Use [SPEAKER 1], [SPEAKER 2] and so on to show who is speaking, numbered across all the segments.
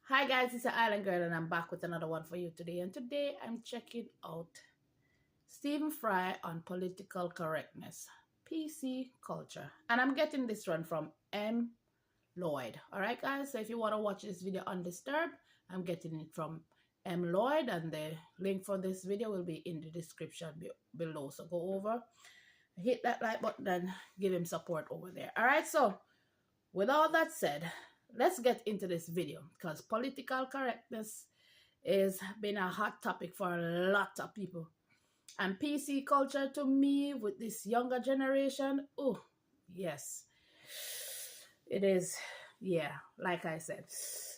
[SPEAKER 1] Hi guys, it's an Island Girl and I'm back with another one for you today. And today I'm checking out Stephen Fry on political correctness, PC culture. And I'm getting this one from M. Lloyd. All right, guys. So if you want to watch this video undisturbed, I'm getting it from M. Lloyd, and the link for this video will be in the description below. So go over, hit that like button, and give him support over there. All right. So with all that said, let's get into this video because political correctness is been a hot topic for a lot of people. And PC culture to me with this younger generation, oh, yes, it is. Yeah, like I said,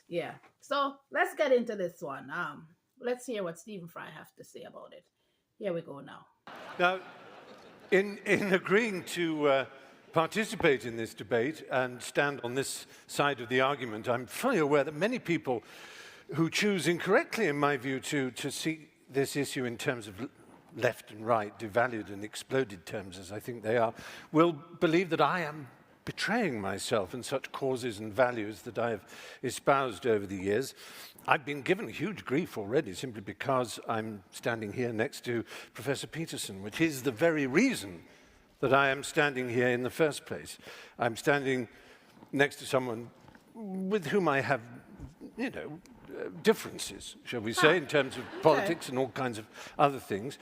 [SPEAKER 1] yeah. So let's get into this one. Let's hear what Stephen Fry have to say about it. Here we go now.
[SPEAKER 2] Now, in agreeing to participate in this debate and stand on this side of the argument, I'm fully aware that many people who choose incorrectly, in my view, to see this issue in terms of left and right, devalued and exploded terms as I think they are, will believe that I am betraying myself in such causes and values that I have espoused over the years. I've been given huge grief already simply because I'm standing here next to Professor Peterson, which is the very reason that I am standing here in the first place. I'm standing next to someone with whom I have, differences, shall we say, in terms of politics and all kinds of other things,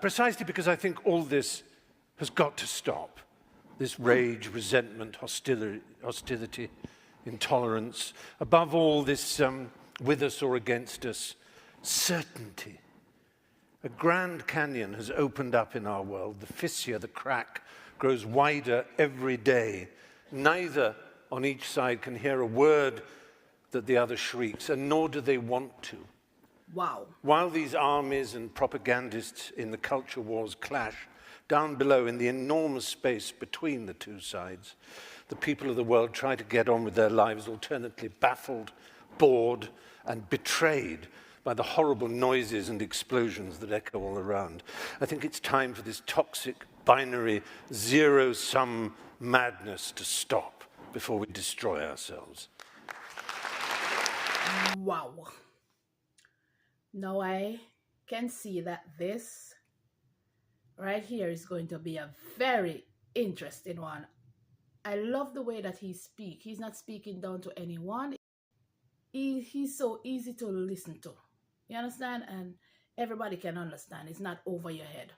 [SPEAKER 2] precisely because I think all this has got to stop. This rage, resentment, hostility, intolerance, above all this with us or against us, certainty. A grand canyon has opened up in our world. The fissure, the crack, grows wider every day. Neither on each side can hear a word that the other shrieks, and nor do they want to.
[SPEAKER 1] Wow.
[SPEAKER 2] While these armies and propagandists in the culture wars clash, down below in the enormous space between the two sides, the people of the world try to get on with their lives, alternately baffled, bored, and betrayed by the horrible noises and explosions that echo all around. I think it's time for this toxic, binary, zero-sum madness to stop before we destroy ourselves.
[SPEAKER 1] Wow. Now I can see that this right here is going to be a very interesting one. I love the way that he speaks. He's not speaking down to anyone. He's so easy to listen to. You understand? And everybody can understand. It's not over your head.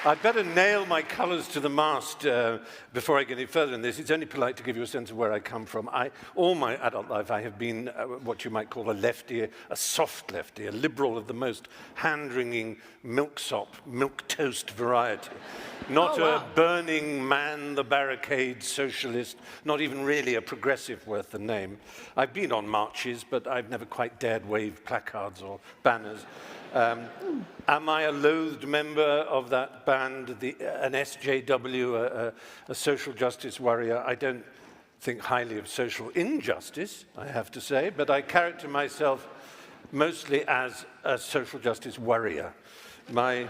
[SPEAKER 2] I'd better nail my colours to the mast before I get any further in this. It's only polite to give you a sense of where I come from. All my adult life, I have been what you might call a lefty, a soft lefty, a liberal of the most hand-wringing milksop, milquetoast variety. Not a burning man the barricade socialist, not even really a progressive worth the name. I've been on marches, but I've never quite dared wave placards or banners. Am I a loathed member of that band, an SJW, a social justice warrior? I don't think highly of social injustice, I have to say, but I character myself mostly as a social justice warrior. My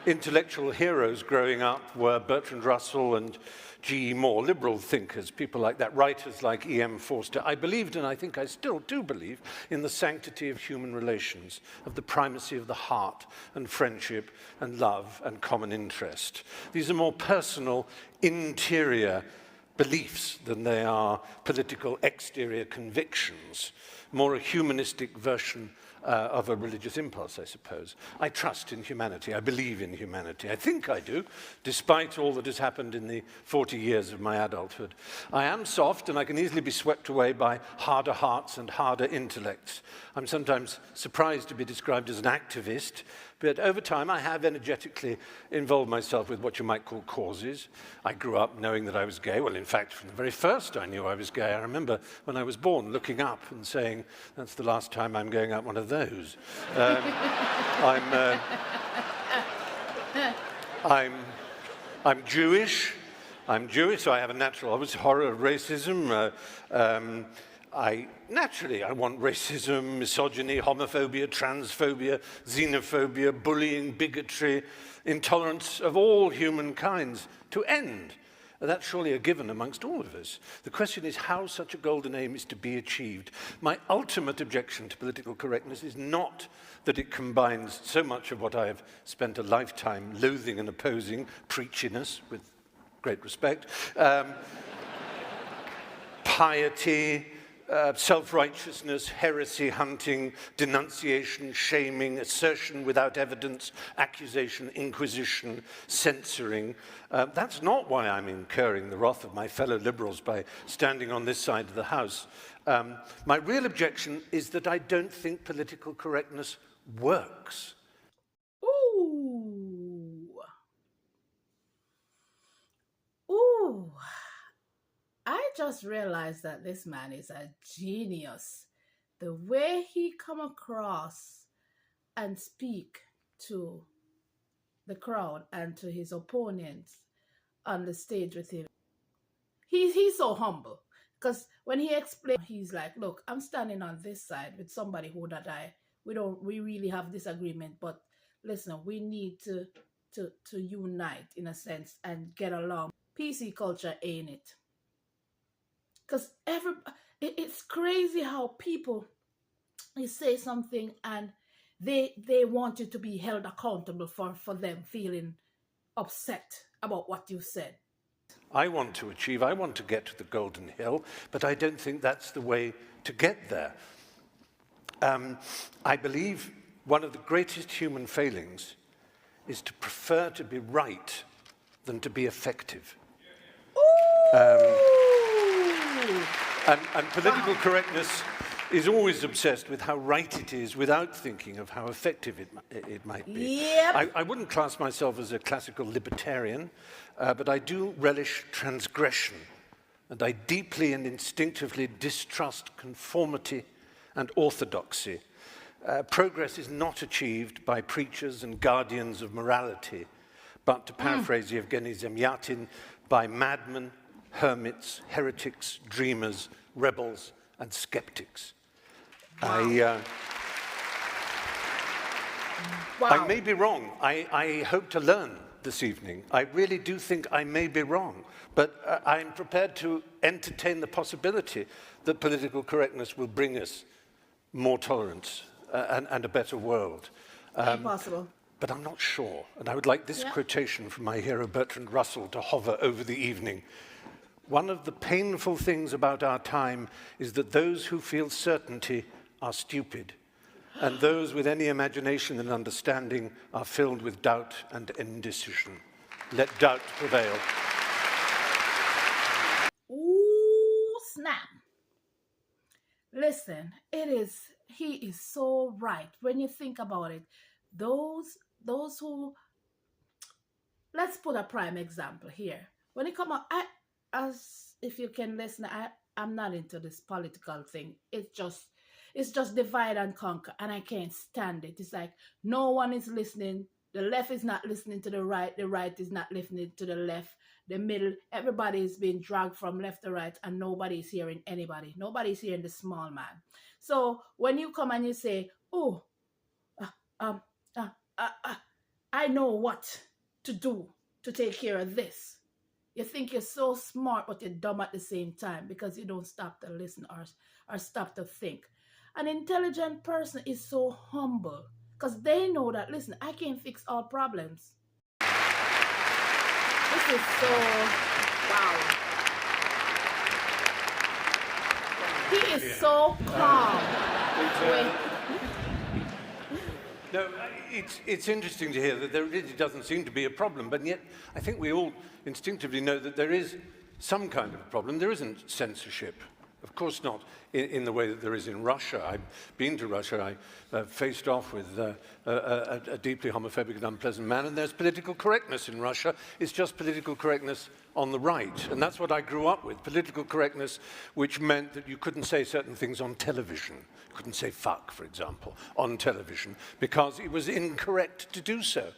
[SPEAKER 2] intellectual heroes growing up were Bertrand Russell and G.E. Moore, liberal thinkers, people like that, writers like E.M. Forster. I believed, and I think I still do believe, in the sanctity of human relations, of the primacy of the heart and friendship and love and common interest. These are more personal, interior beliefs than they are political exterior convictions, more a humanistic version of a religious impulse, I suppose. I trust in humanity. I believe in humanity. I think I do, despite all that has happened in the 40 years of my adulthood. I am soft, and I can easily be swept away by harder hearts and harder intellects. I'm sometimes surprised to be described as an activist, but over time I have energetically involved myself with what you might call causes. I grew up knowing that I was gay. Well, in fact, from the very first I knew I was gay. I remember when I was born looking up and saying, that's the last time I'm going up one of those. I'm Jewish. I'm Jewish, so I have a natural, obvious horror of racism. I want racism, misogyny, homophobia, transphobia, xenophobia, bullying, bigotry, intolerance of all human kinds to end. That's surely a given amongst all of us. The question is how such a golden aim is to be achieved. My ultimate objection to political correctness is not that it combines so much of what I have spent a lifetime loathing and opposing, preachiness, with great respect, piety, self-righteousness, heresy hunting, denunciation, shaming, assertion without evidence, accusation, inquisition, censoring. That's not why I'm incurring the wrath of my fellow liberals by standing on this side of the House. My real objection is that I don't think political correctness works.
[SPEAKER 1] Ooh. Ooh. I just realized that this man is a genius. The way he come across and speak to the crowd and to his opponents on the stage with him. He's so humble. Because when he explained, he's like, look, I'm standing on this side with somebody who that we really have disagreement, but listen, we need to unite in a sense and get along. PC culture ain't it? Because it's crazy how people, you say something and they want you to be held accountable for them feeling upset about what you said.
[SPEAKER 2] I want to get to the Golden Hill, but I don't think that's the way to get there. I believe one of the greatest human failings is to prefer to be right than to be effective. And political correctness is always obsessed with how right it is without thinking of how effective it might be.
[SPEAKER 1] Yep.
[SPEAKER 2] I wouldn't class myself as a classical libertarian, but I do relish transgression, and I deeply and instinctively distrust conformity and orthodoxy. Progress is not achieved by preachers and guardians of morality, but, to paraphrase Yevgeny Zemyatin, by madmen, hermits, heretics, dreamers, rebels, and skeptics.
[SPEAKER 1] Wow.
[SPEAKER 2] I may be wrong. I hope to learn this evening. I really do think I may be wrong, but I'm prepared to entertain the possibility that political correctness will bring us more tolerance and a better world.
[SPEAKER 1] Impossible.
[SPEAKER 2] But I'm not sure. And I would like this quotation from my hero Bertrand Russell to hover over the evening. One of the painful things about our time is that those who feel certainty are stupid, and those with any imagination and understanding are filled with doubt and indecision. Let doubt prevail.
[SPEAKER 1] Ooh, snap. Listen, he is so right. When you think about it, those who, let's put a prime example here. When it come out, as if you can listen, I'm not into this political thing. It's just divide and conquer, and I can't stand it. It's like no one is listening. The left is not listening to the right is not listening to the left. The middle, everybody is being dragged from left to right, and nobody's hearing anybody. Nobody's hearing the small man. So when you come and you say, oh, I know what to do to take care of this. You think you're so smart, but you're dumb at the same time because you don't stop to listen or stop to think. An intelligent person is so humble because they know that, listen, I can't fix all problems. This is so, wow. He is so calm.
[SPEAKER 2] No, it's interesting to hear that there really doesn't seem to be a problem, but yet I think we all instinctively know that there is some kind of a problem. There isn't censorship. Of course not in the way that there is in Russia. I've been to Russia. I faced off with a deeply homophobic and unpleasant man, and there's political correctness in Russia. It's just political correctness on the right, and that's what I grew up with, political correctness, which meant that you couldn't say certain things on television. You couldn't say fuck, for example, on television, because it was incorrect to do so.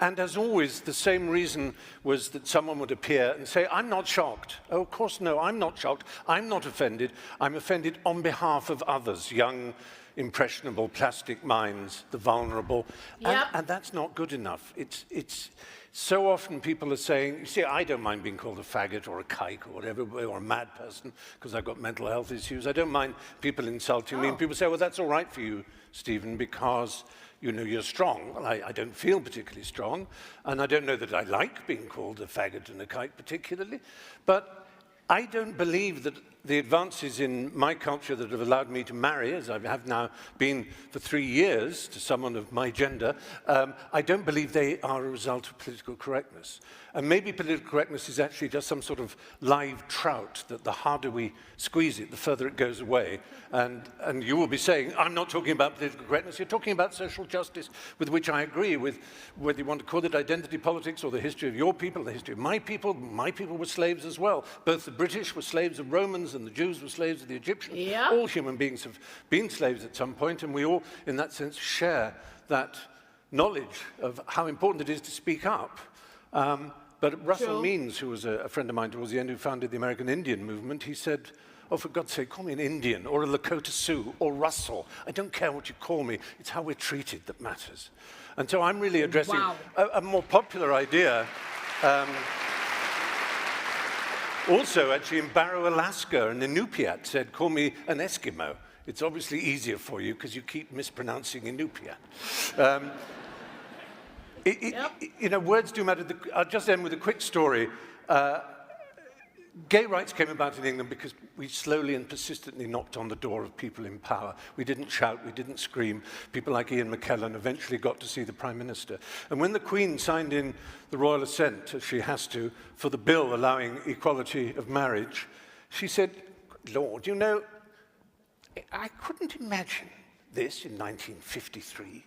[SPEAKER 2] And as always, the same reason was that someone would appear and say, I'm not shocked. Oh, of course, no, I'm not shocked. I'm not offended. I'm offended on behalf of others, young impressionable plastic minds, the vulnerable,
[SPEAKER 1] Yep.
[SPEAKER 2] and that's not good enough. It's so often people are saying, you see, I don't mind being called a faggot or a kike or whatever, or a mad person, because I've got mental health issues. I don't mind people insulting me, and people say, well, that's all right for you, Stephen, because you know you're strong. Well, I don't feel particularly strong, and I don't know that I like being called a faggot and a kike particularly, but I don't believe that the advances in my culture that have allowed me to marry, as I have now been for 3 years to someone of my gender, I don't believe they are a result of political correctness. And maybe political correctness is actually just some sort of live trout, that the harder we squeeze it, the further it goes away. And you will be saying, I'm not talking about political correctness, you're talking about social justice, with which I agree with, whether you want to call it identity politics or the history of your people, the history of my people were slaves as well. Both the British were slaves of Romans and the Jews were slaves of the Egyptians.
[SPEAKER 1] Yep.
[SPEAKER 2] All human beings have been slaves at some point, and we all, in that sense, share that knowledge of how important it is to speak up. But Russell Means, who was a friend of mine towards the end, who founded the American Indian movement, he said, oh, for God's sake, call me an Indian or a Lakota Sioux or Russell. I don't care what you call me. It's how we're treated that matters. And so I'm really addressing a more popular idea. Also, actually, in Barrow, Alaska, an Inupiat said, call me an Eskimo. It's obviously easier for you because you keep mispronouncing Inupiat. You know, words do matter. I'll just end with a quick story. Gay rights came about in England because we slowly and persistently knocked on the door of people in power. We didn't shout, we didn't scream. People like Ian McKellen eventually got to see the Prime Minister. And when the Queen signed in the royal assent, as she has to, for the bill allowing equality of marriage, she said, Lord, you know, I couldn't imagine this in 1953.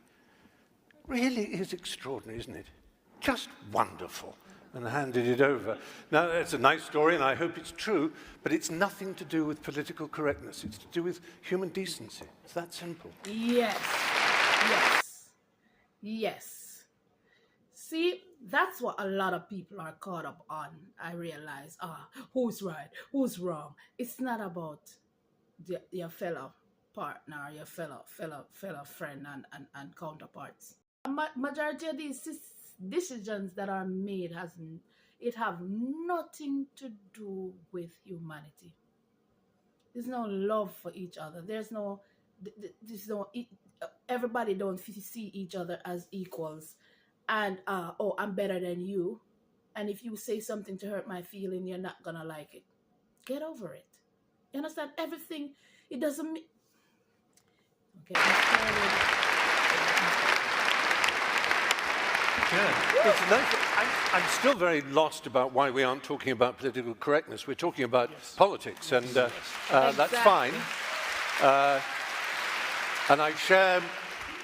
[SPEAKER 2] Really is extraordinary, isn't it? Just wonderful. And handed it over. Now, it's a nice story, and I hope it's true, but it's nothing to do with political correctness. It's to do with human decency. It's that simple.
[SPEAKER 1] Yes. Yes. Yes. See, that's what a lot of people are caught up on. I realize, who's right, who's wrong. It's not about your fellow partner, your fellow friend and counterparts. Majority of these decisions that are made have nothing to do with humanity. There's no love for each other. There's no everybody don't see each other as equals, and oh, I'm better than you, and if you say something to hurt my feeling, you're not gonna like it. Get over it. You understand? Everything, it doesn't mean
[SPEAKER 2] I'm still very lost about why we aren't talking about political correctness. We're talking about politics, and that's fine. And I share,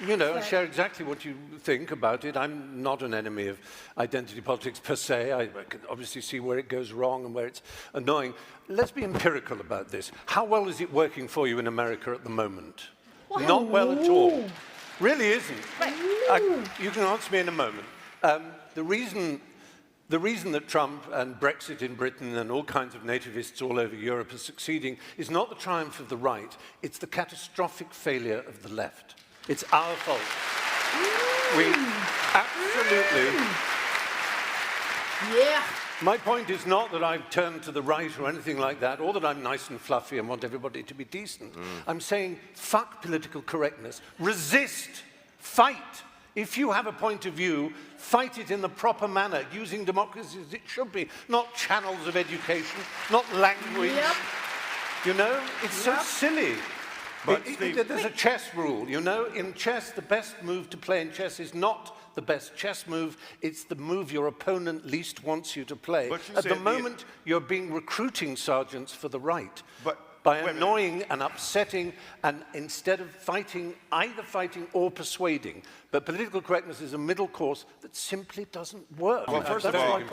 [SPEAKER 2] I share exactly what you think about it. I'm not an enemy of identity politics per se. I can obviously see where it goes wrong and where it's annoying. Let's be empirical about this. How well is it working for you in America at the moment? Not well at all. Really isn't. You can answer me in a moment. The reason that Trump and Brexit in Britain and all kinds of nativists all over Europe are succeeding is not the triumph of the right, it's the catastrophic failure of the left. It's our fault. We absolutely...
[SPEAKER 1] Yeah.
[SPEAKER 2] My point is not that I've turned to the right or anything like that, or that I'm nice and fluffy and want everybody to be decent. I'm saying, fuck political correctness. Resist. Fight. If you have a point of view, fight it in the proper manner, using democracy as it should be, not channels of education, not language.
[SPEAKER 1] Yep.
[SPEAKER 2] You know, it's so silly.
[SPEAKER 3] But
[SPEAKER 2] there's a chess rule, you know. In chess, the best move to play in chess is not the best chess move, it's the move your opponent least wants you to play. At the moment, you're being recruiting sergeants for the right. By annoying and upsetting, and instead of fighting, either fighting or persuading. But political correctness is a middle course that simply doesn't work.
[SPEAKER 3] Well, first of all,
[SPEAKER 2] of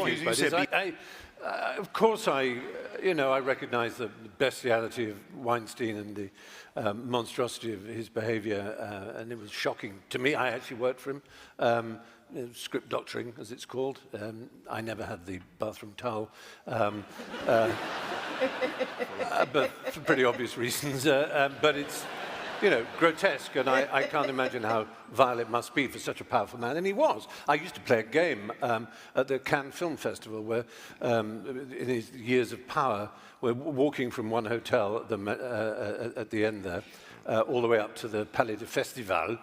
[SPEAKER 2] course, I recognize the bestiality of Weinstein and the monstrosity of his behavior, and it was shocking to me. I actually worked for him. Script doctoring, as it's called. I never had the bathroom towel, but for pretty obvious reasons. But it's, grotesque, and I can't imagine how vile it must be for such a powerful man, and he was. I used to play a game at the Cannes Film Festival where, in his years of power, we're walking from one hotel at the end there, all the way up to the Palais de Festival.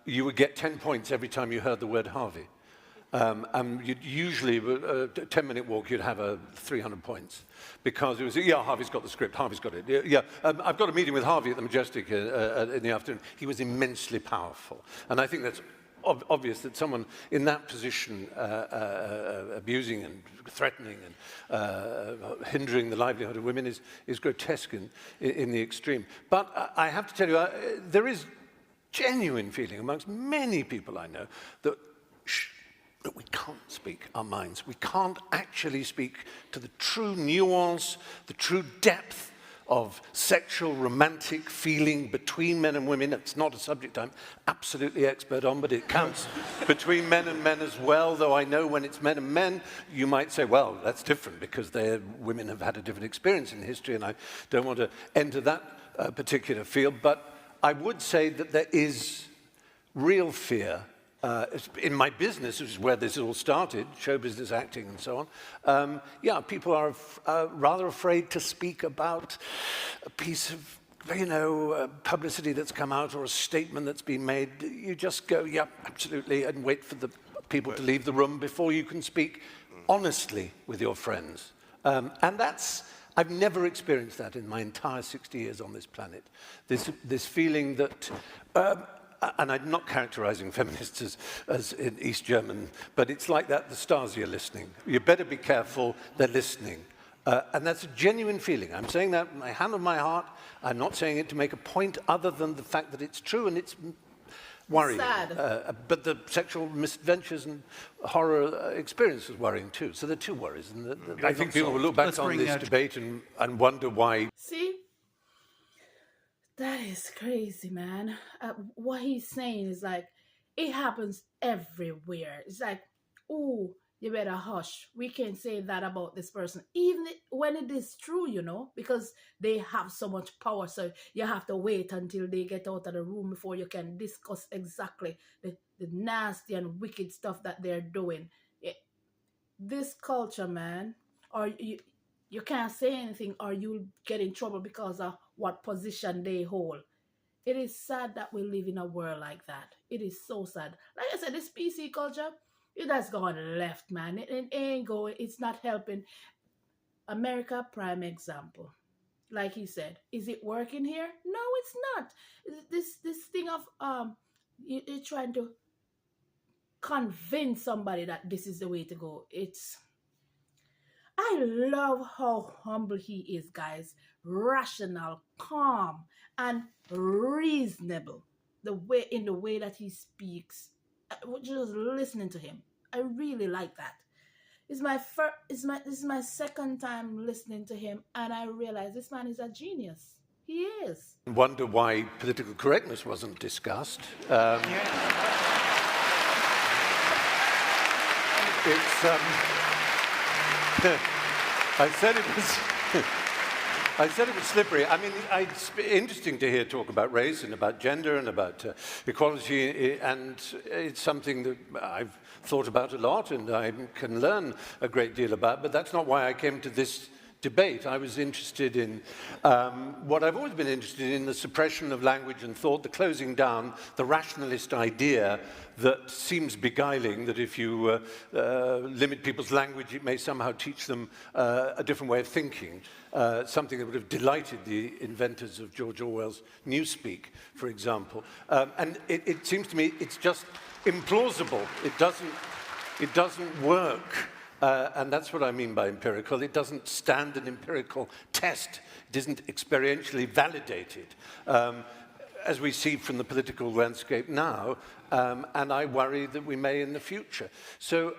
[SPEAKER 2] You would get 10 points every time you heard the word Harvey. And you'd usually, a 10-minute walk, you'd have 300 points. Because it was, yeah, Harvey's got the script, Harvey's got it. Yeah, I've got a meeting with Harvey at the Majestic in the afternoon. He was immensely powerful. And I think that's obvious that someone in that position, abusing and threatening and hindering the livelihood of women is grotesque in the extreme. But I have to tell you, there is genuine feeling amongst many people I know that we can't speak our minds. We can't actually speak to the true nuance, the true depth of sexual, romantic feeling between men and women. It's not a subject I'm absolutely expert on, but it counts between men and men as well, though I know when it's men and men, you might say, well, that's different because women have had a different experience in history, and I don't want to enter that particular field, but I would say that there is real fear in my business, which is where this all started, show business, acting, and so on. Yeah, people are rather afraid to speak about a piece of, publicity that's come out or a statement that's been made. You just go, yeah, absolutely, and wait for the people to leave the room before you can speak honestly with your friends. And I've never experienced that in my entire 60 years on this planet. This feeling that, and I'm not characterizing feminists as in East German, but it's like that, the Stasi are listening. You better be careful, they're listening. And that's a genuine feeling. I'm saying that with my hand on my heart. I'm not saying it to make a point other than the fact that it's true and it's worrying.
[SPEAKER 1] Sad.
[SPEAKER 2] But the sexual misadventures and horror experience is worrying too. So there are two worries. And I think people will look back on this debate and wonder why.
[SPEAKER 1] See? That is crazy, man. What he's saying is like, it happens everywhere. It's like, oh, you better hush. We can't say that about this person. Even when it is true, because they have so much power. So you have to wait until they get out of the room before you can discuss exactly the nasty and wicked stuff that they're doing. This culture, man, or you can't say anything or you'll get in trouble because of what position they hold. It is sad that we live in a world like that. It is so sad. Like I said, this PC culture, it has gone left, man. It ain't going, it's not helping. America, prime example. Like he said, is it working here? No, it's not. This thing of you're trying to convince somebody that this is the way to go. I love how humble he is, guys. Rational, calm, and reasonable. In the way that he speaks. Just listening to him. I really like that. This is my second time listening to him, and I realize this man is a genius. He is.
[SPEAKER 2] Wonder why political correctness wasn't discussed. I said it was slippery. I mean, it's interesting to hear talk about race and about gender and about equality, and it's something that I've thought about a lot and I can learn a great deal about, but that's not why I came to this debate. I was interested in what I've always been interested in, the suppression of language and thought, the closing down, the rationalist idea that seems beguiling, that if you limit people's language, it may somehow teach them a different way of thinking, something that would have delighted the inventors of George Orwell's Newspeak, for example. And it seems to me it's just implausible. It doesn't work. And that's what I mean by empirical. It doesn't stand an empirical test. It isn't experientially validated, as we see from the political landscape now, and I worry that we may in the future. So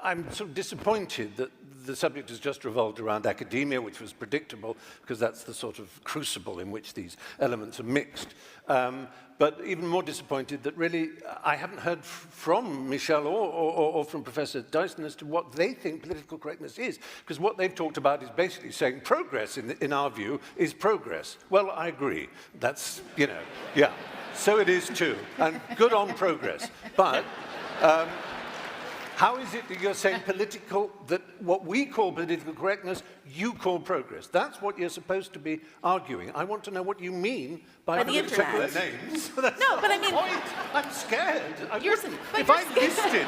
[SPEAKER 2] I'm sort of disappointed that the subject has just revolved around academia, which was predictable, because that's the sort of crucible in which these elements are mixed. But even more disappointed that really I haven't heard from Michelle or from Professor Dyson as to what they think political correctness is, because what they've talked about is basically saying progress, in our view, is progress. Well, I agree. That's, you know, yeah. So it is too, and good on progress. But how is it that you're saying that what we call political correctness, you call progress? That's what you're supposed to be arguing. I want to know what you mean by
[SPEAKER 3] the internet.
[SPEAKER 2] names.
[SPEAKER 3] No, but I mean,
[SPEAKER 2] point. I'm scared. If
[SPEAKER 3] you're
[SPEAKER 2] I'm listed,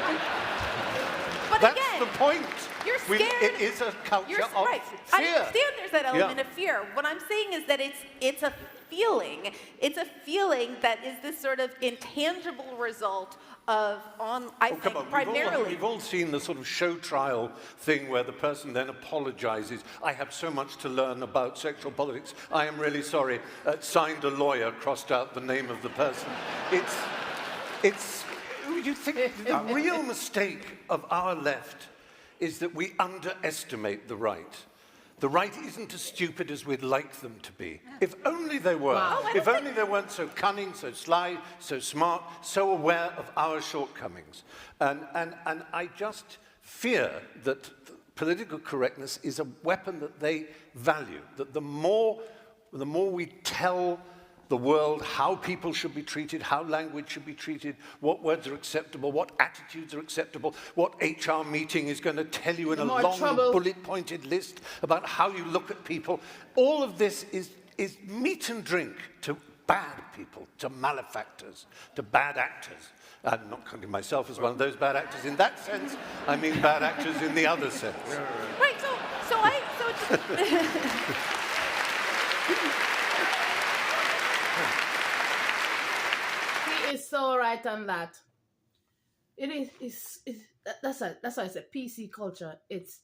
[SPEAKER 3] but
[SPEAKER 2] that's
[SPEAKER 3] again,
[SPEAKER 2] the point.
[SPEAKER 3] You're scared.
[SPEAKER 2] It is a culture of
[SPEAKER 3] right.
[SPEAKER 2] fear.
[SPEAKER 3] I understand there's that element of fear. What I'm saying is that it's a feeling. It's a feeling that is this sort of intangible result of, I think, primarily.
[SPEAKER 2] We've all seen the sort of show trial thing where the person then apologizes. I have so much to learn about sexual politics. I am really sorry. Signed a lawyer, crossed out the name of the person. You think the real mistake of our left is that we underestimate the right. The right isn't as stupid as we'd like them to be. If only they were.
[SPEAKER 1] Wow.
[SPEAKER 2] If only they weren't so cunning, so sly, so smart, so aware of our shortcomings. And I just fear that political correctness is a weapon that they value, that the more we tell the world how people should be treated, how language should be treated, what words are acceptable, what attitudes are acceptable, what HR meeting is going to tell you in a long bullet-pointed list about how you look at people. All of this is meat and drink to bad people, to malefactors, to bad actors. I'm not counting myself as one of those bad actors in that sense. I mean bad actors in the other sense.
[SPEAKER 3] Right, so
[SPEAKER 1] He is so right on that. That's why I said PC culture. It's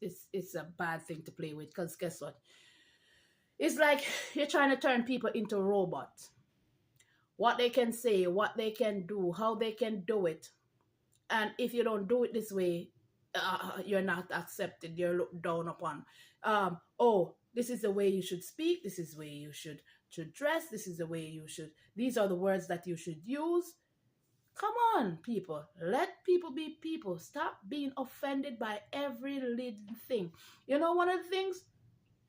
[SPEAKER 1] a bad thing to play with, because guess what? It's like you're trying to turn people into robots. What they can say, what they can do, how they can do it, and if you don't do it this way, you're not accepted. You're looked down upon. This is the way you should speak. This is the way you should dress. This is the way you should. These are the words that you should use. Come on, people. Let people be people. Stop being offended by every little thing. You know, one of the things,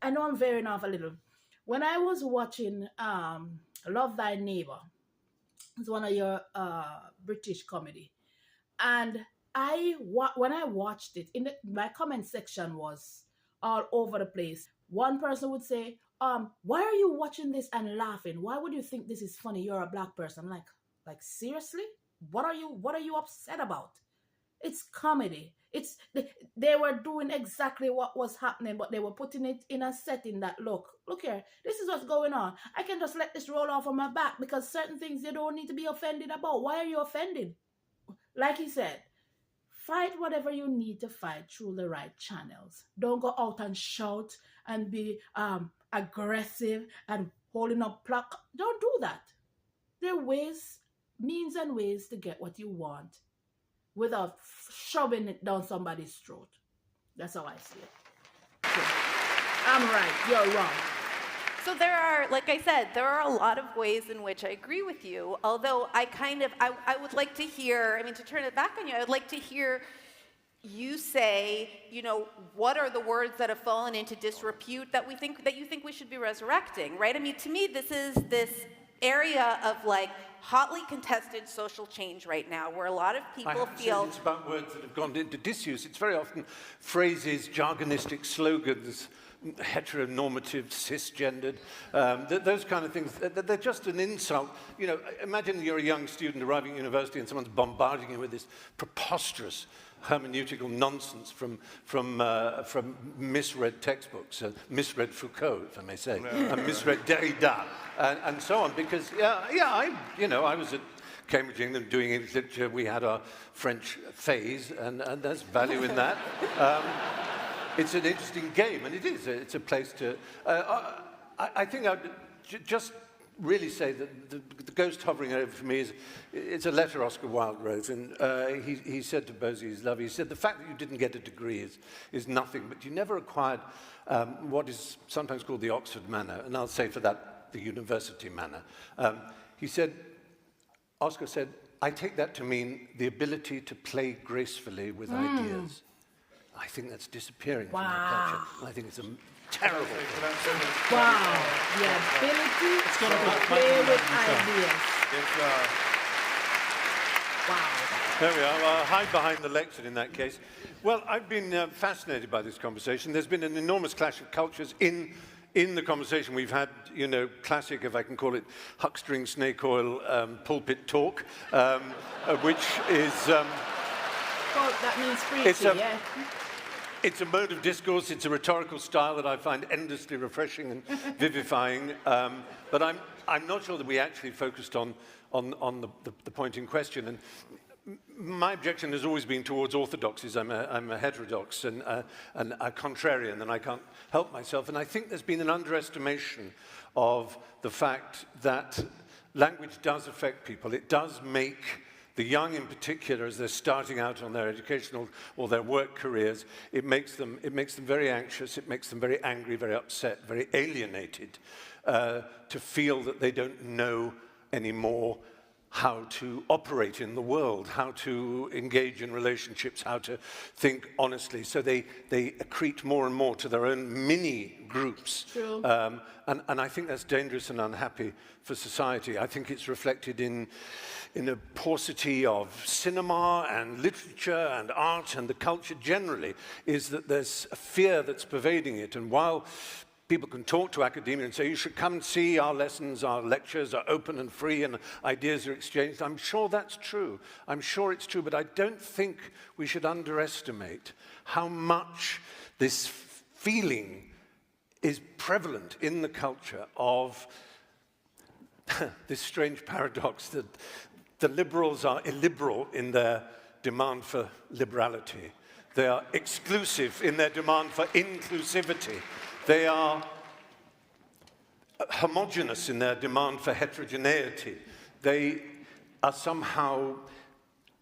[SPEAKER 1] I know I'm veering off a little. When I was watching Love Thy Neighbor, it's one of your British comedy, and when I watched it, my comment section was all over the place. One person would say, why are you watching this and laughing? Why would you think this is funny? You're a black person. I'm like seriously? What are you upset about? It's comedy. They were doing exactly what was happening, but they were putting it in a setting that, look here, this is what's going on. I can just let this roll off on my back because certain things you don't need to be offended about. Why are you offended? Like he said, fight whatever you need to fight through the right channels. Don't go out and shout and be aggressive and holding up plaque. Don't do that. There are means and ways to get what you want without shoving it down somebody's throat. That's how I see it. So, I'm right, you're wrong.
[SPEAKER 3] So there are, like I said, there are a lot of ways in which I agree with you, although I would like to hear, to turn it back on you, I would like to hear you say, what are the words that have fallen into disrepute that you think we should be resurrecting, right? To me, this is this area of hotly contested social change right now, where a lot of people feel
[SPEAKER 2] it's about words that have gone into disuse. It's very often phrases, jargonistic slogans, heteronormative, cisgendered, those kind of things. They're just an insult. Imagine you're a young student arriving at university and someone's bombarding you with this preposterous hermeneutical nonsense from misread textbooks, misread Foucault, if I may say, and misread Derrida, and so on. Because I was at Cambridge, England, doing English literature. We had our French phase, and there's value in that. It's an interesting game, and it is. It's a place to. I think just really say that the ghost hovering over me it's a letter Oscar Wilde wrote, and he said to Bosie, his love, he said, the fact that you didn't get a degree is nothing, but you never acquired what is sometimes called the Oxford manner, and I'll say for that, the university manner. He said, Oscar said, I take that to mean the ability to play gracefully with ideas. I think that's disappearing from our culture. I think it's a terrible thing.
[SPEAKER 1] Wow. The ability to play with ideas. Wow.
[SPEAKER 2] There we are. I'll hide behind the lectern in that case. Well, I've been fascinated by this conversation. There's been an enormous clash of cultures in the conversation. We've had, you know, classic, if I can call it, huckstering snake oil pulpit talk, which is...
[SPEAKER 1] Well, that means preachy, yeah.
[SPEAKER 2] It's a mode of discourse, it's a rhetorical style that I find endlessly refreshing and vivifying, but I'm not sure that we actually focused on the point in question. And my objection has always been towards orthodoxies. I'm a heterodox and a contrarian, and I can't help myself. And I think there's been an underestimation of the fact that language does affect people. It does make the young in particular, as they're starting out on their educational or their work careers, it makes them very anxious, it makes them very angry, very upset, very alienated, to feel that they don't know anymore how to operate in the world, how to engage in relationships, how to think honestly. So they accrete more and more to their own mini groups.
[SPEAKER 1] True.
[SPEAKER 2] And I think that's dangerous and unhappy for society. I think it's reflected in a paucity of cinema and literature and art and the culture generally, is that there's a fear that's pervading it. And while people can talk to academia and say, you should come and see our lessons, our lectures are open and free and ideas are exchanged. I'm sure that's true. I'm sure it's true, but I don't think we should underestimate how much this feeling is prevalent in the culture of this strange paradox that the liberals are illiberal in their demand for liberality. They are exclusive in their demand for inclusivity. They are homogeneous in their demand for heterogeneity. They are somehow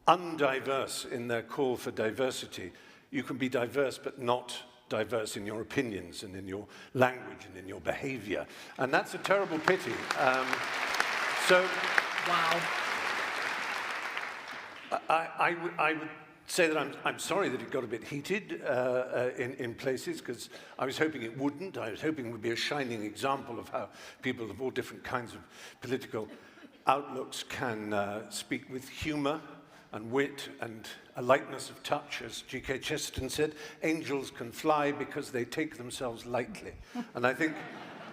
[SPEAKER 2] undiverse in their call for diversity. You can be diverse but not diverse in your opinions and in your language and in your behavior. And that's a terrible pity.
[SPEAKER 1] Wow.
[SPEAKER 2] I would say that I'm sorry that it got a bit heated in places, because I was hoping it wouldn't. I was hoping it would be a shining example of how people of all different kinds of political outlooks can speak with humor and wit and a lightness of touch. As G.K. Chesterton said, angels can fly because they take themselves lightly. And I think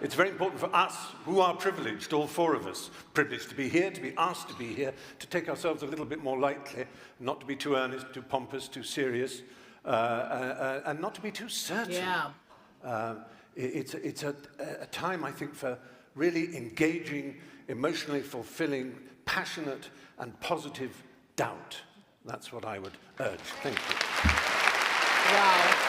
[SPEAKER 2] it's very important for us, who are privileged, all four of us, privileged to be here, to be asked to be here, to take ourselves a little bit more lightly, not to be too earnest, too pompous, too serious, and not to be too certain.
[SPEAKER 1] Yeah.
[SPEAKER 2] It's a time, I think, for really engaging, emotionally fulfilling, passionate, and positive doubt. That's what I would urge. Thank you.
[SPEAKER 1] Wow.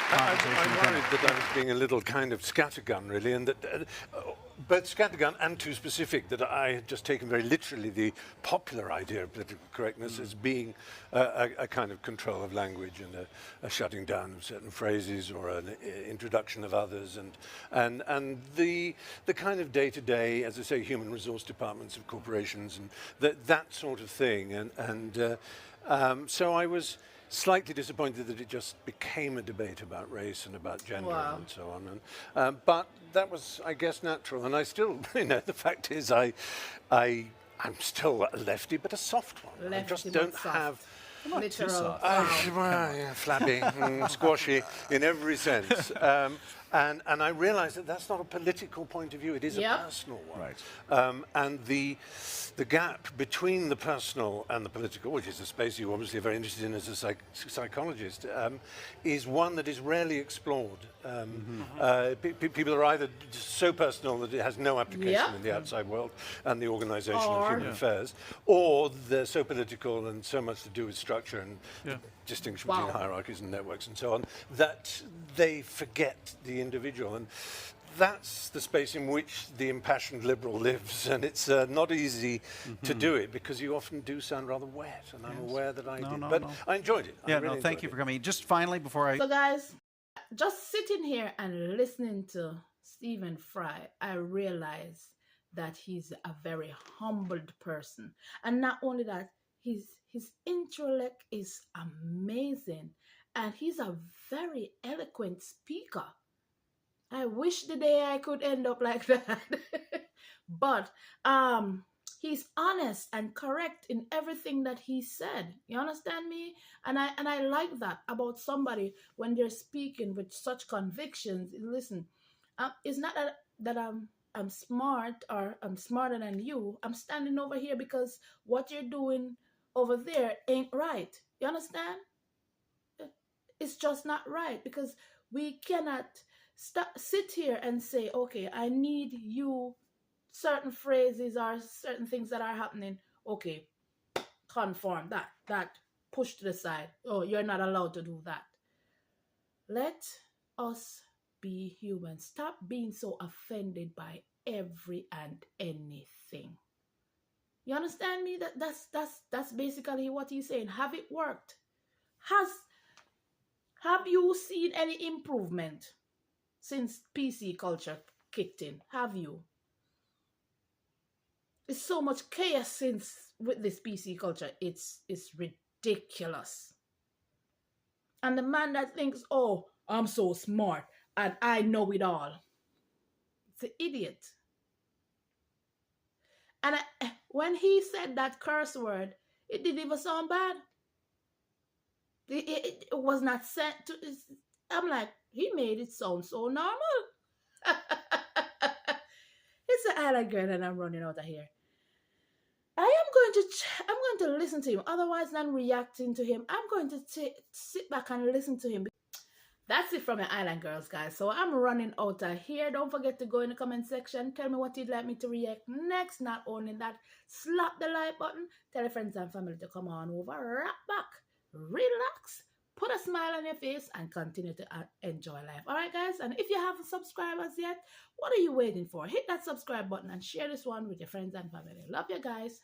[SPEAKER 2] I'm worried that I was being a little kind of scattergun, really, and that both scattergun and too specific, that I had just taken very literally the popular idea of political correctness as being a kind of control of language and a shutting down of certain phrases or an introduction of others, and the kind of day-to-day, as I say, human resource departments of corporations and that sort of thing, so I was slightly disappointed that it just became a debate about race and about gender and so on. But that was, I guess, natural. And I still, the fact is, I'm still a lefty, but a soft one. I just don't have...
[SPEAKER 1] Literal.
[SPEAKER 2] Flabby, squashy in every sense. And I realize that that's not a political point of view, it is a personal one.
[SPEAKER 4] Right.
[SPEAKER 2] And the gap between the personal and the political, which is a space you obviously are very interested in as a psychologist, is one that is rarely explored. People are either so personal that it has no application in the outside world and the organization of human affairs, or they're so political and so much to do with structure and distinction between hierarchies and networks and so on, that they forget the individual. And that's the space in which the impassioned liberal lives, and it's not easy to do it because you often do sound rather wet, and I'm aware that I did. But I enjoyed it.
[SPEAKER 4] Yeah, really thank you for coming. Just finally, before I...
[SPEAKER 1] So guys, just sitting here and listening to Stephen Fry, I realize that he's a very humbled person. And not only that, his intellect is amazing, and he's a very eloquent speaker. I wish the day I could end up like that. But he's honest and correct in everything that he said. You understand me? And I like that about somebody when they're speaking with such convictions. Listen, it's not that I'm smart or I'm smarter than you. I'm standing over here because what you're doing over there ain't right. You understand? It's just not right, because we cannot sit here and say, okay, I need you, certain phrases or certain things that are happening. Okay, conform that push to the side. Oh, you're not allowed to do that. Let us be human. Stop being so offended by every and anything. You understand me? That's basically what he's saying. Have it worked? Have you seen any improvement since PC culture kicked in? Have you? It's so much chaos since with this PC culture. It's ridiculous. And the man that thinks, oh, I'm so smart and I know it all, it's an idiot. And when he said that curse word, it didn't even sound bad. It was not sent to... I'm like, he made it sound so normal. It's an island girl and I'm running out of here. I'm going to listen to him. Otherwise than reacting to him, I'm going to sit back and listen to him. That's it from the Island Girls, guys. So I'm running out of here. Don't forget to go in the comment section. Tell me what you'd like me to react next. Not only that, slap the like button. Tell your friends and family to come on over. Right back. Relax. Put a smile on your face and continue to enjoy life. All right, guys? And if you haven't subscribed as yet, what are you waiting for? Hit that subscribe button and share this one with your friends and family. Love you guys.